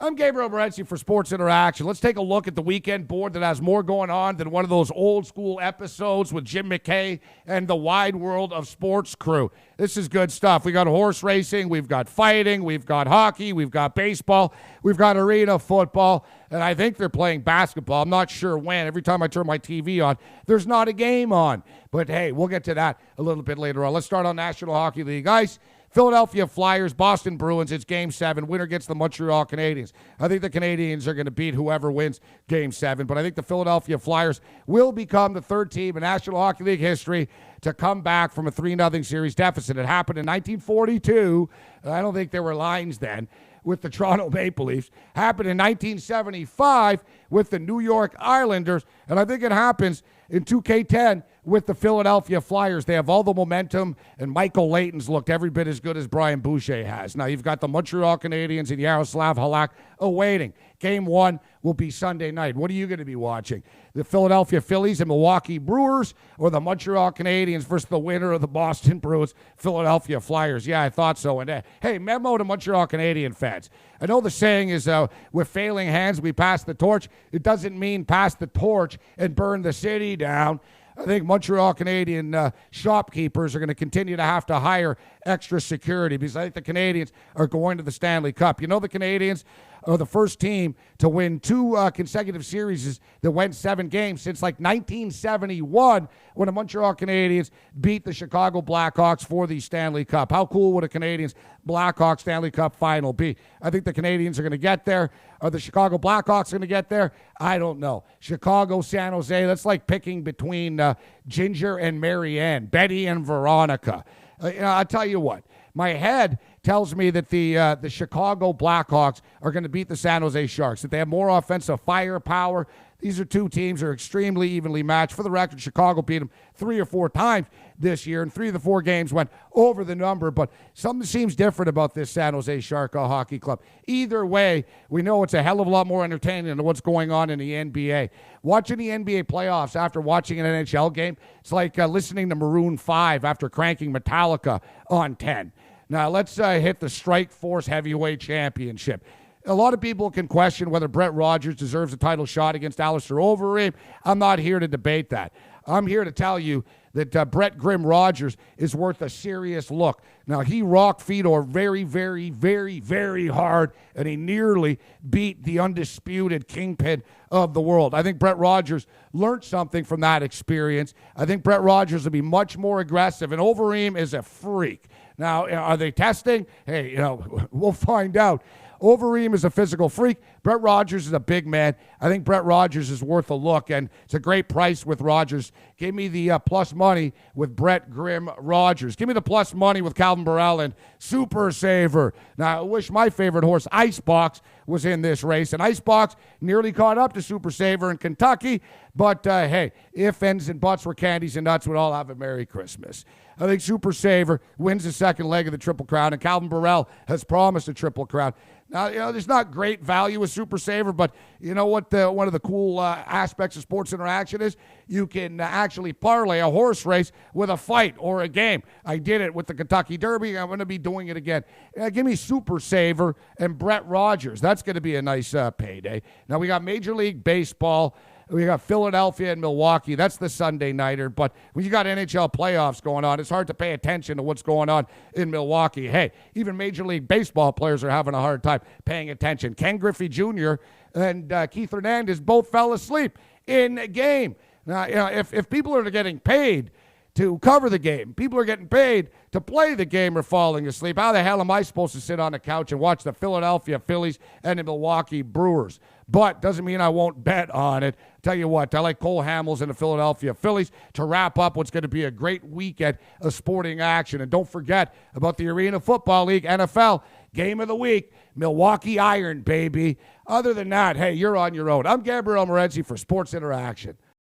I'm Gabriel Morency for Sports Interaction. Let's take a look at the weekend board that has more going on than one of those old school episodes with Jim McKay and the Wide World of Sports crew. This is good stuff. We got horse racing, we've got fighting, we've got hockey, we've got baseball, we've got arena football, and I think they're playing basketball. I'm not sure when. Every time I turn my TV on, there's not a game on. But hey, we'll get to that a little bit later on. Let's start on National Hockey League ice. Philadelphia Flyers, Boston Bruins, it's Game 7. Winner gets the Montreal Canadiens. I think the Canadiens are going to beat whoever wins Game 7, but I think the Philadelphia Flyers will become the third team in National Hockey League history to come back from a 3-0 series deficit. It happened in 1942. I don't think there were lines then with the Toronto Maple Leafs. Happened in 1975 with the New York Islanders, and I think it happens in 2K10 with the Philadelphia Flyers. They have all the momentum, and Michael Leighton's looked every bit as good as Brian Boucher has. Now, you've got the Montreal Canadiens and Yaroslav Halak awaiting. Game 1 will be Sunday night. What are you going to be watching? The Philadelphia Phillies and Milwaukee Brewers, or the Montreal Canadiens versus the winner of the Boston Bruins, Philadelphia Flyers? Yeah, I thought so. And hey, memo to Montreal Canadian fans. I know the saying is, with failing hands, we pass the torch. It doesn't mean pass the torch and burn the city down. I think Montreal Canadian shopkeepers are going to continue to have to hire extra security because I think the Canadiens are going to the Stanley Cup. You know, the Canadiens are the first team to win 2 consecutive series that went 7 games since like 1971 when the Montreal Canadiens beat the Chicago Blackhawks for the Stanley Cup. How cool would a Canadiens Blackhawks Stanley Cup final be? I think the Canadiens are going to get there. Are the Chicago Blackhawks going to get there? I don't know. Chicago, San Jose, that's like picking between Ginger and Marianne, Betty and Veronica. I'll tell you what. My head tells me that the Chicago Blackhawks are going to beat the San Jose Sharks, that they have more offensive firepower. These are two teams that are extremely evenly matched. For the record, Chicago beat them 3 or 4 times this year, and 3 of the 4 games went over the number, but something seems different about this San Jose Shark Hockey Club. Either way, we know it's a hell of a lot more entertaining than what's going on in the NBA. Watching the NBA playoffs after watching an NHL game, it's like listening to Maroon 5 after cranking Metallica on 10. Now, let's hit the Strike Force Heavyweight Championship. A lot of people can question whether Brett Rogers deserves a title shot against Alistair Overeem. I'm not here to debate that. I'm here to tell you that Brett Grim Rogers is worth a serious look. Now, he rocked Fedor very, very, very, very hard, and he nearly beat the undisputed kingpin of the world. I think Brett Rogers learned something from that experience. I think Brett Rogers will be much more aggressive, and Overeem is a freak. Now, are they testing? Hey, we'll find out. Overeem is a physical freak. Brett Rogers is a big man. I think Brett Rogers is worth a look, and it's a great price with Rogers. Give me the plus money with Brett Grim Rogers. Give me the plus money with Calvin Burrell and Super Saver. Now, I wish my favorite horse, Icebox, was in this race, and Icebox nearly caught up to Super Saver in Kentucky, but hey, if, ends, and buts were candies and nuts, we'd all have a Merry Christmas. I think Super Saver wins the second leg of the Triple Crown, and Calvin Burrell has promised a Triple Crown. Now, there's not great value with Super Saver, but you know what one of the cool aspects of Sports Interaction is? You can actually parlay a horse race with a fight or a game. I did it with the Kentucky Derby. I'm going to be doing it again. Give me Super Saver and Brett Rogers. That's going to be a nice payday. Now, we got Major League Baseball. We got Philadelphia and Milwaukee. That's the Sunday nighter. But when you got NHL playoffs going on, it's hard to pay attention to what's going on in Milwaukee. Hey, even Major League Baseball players are having a hard time paying attention. Ken Griffey Jr. and Keith Hernandez both fell asleep in a game. Now, if people are getting paid to cover the game, people are getting paid to play the game or falling asleep, how the hell am I supposed to sit on the couch and watch the Philadelphia Phillies and the Milwaukee Brewers? But doesn't mean I won't bet on it. Tell you what, I like Cole Hamels and the Philadelphia Phillies to wrap up what's going to be a great weekend of sporting action. And don't forget about the Arena Football League, NFL, Game of the Week, Milwaukee Iron, baby. Other than that, hey, you're on your own. I'm Gabriel Morency for Sports Interaction.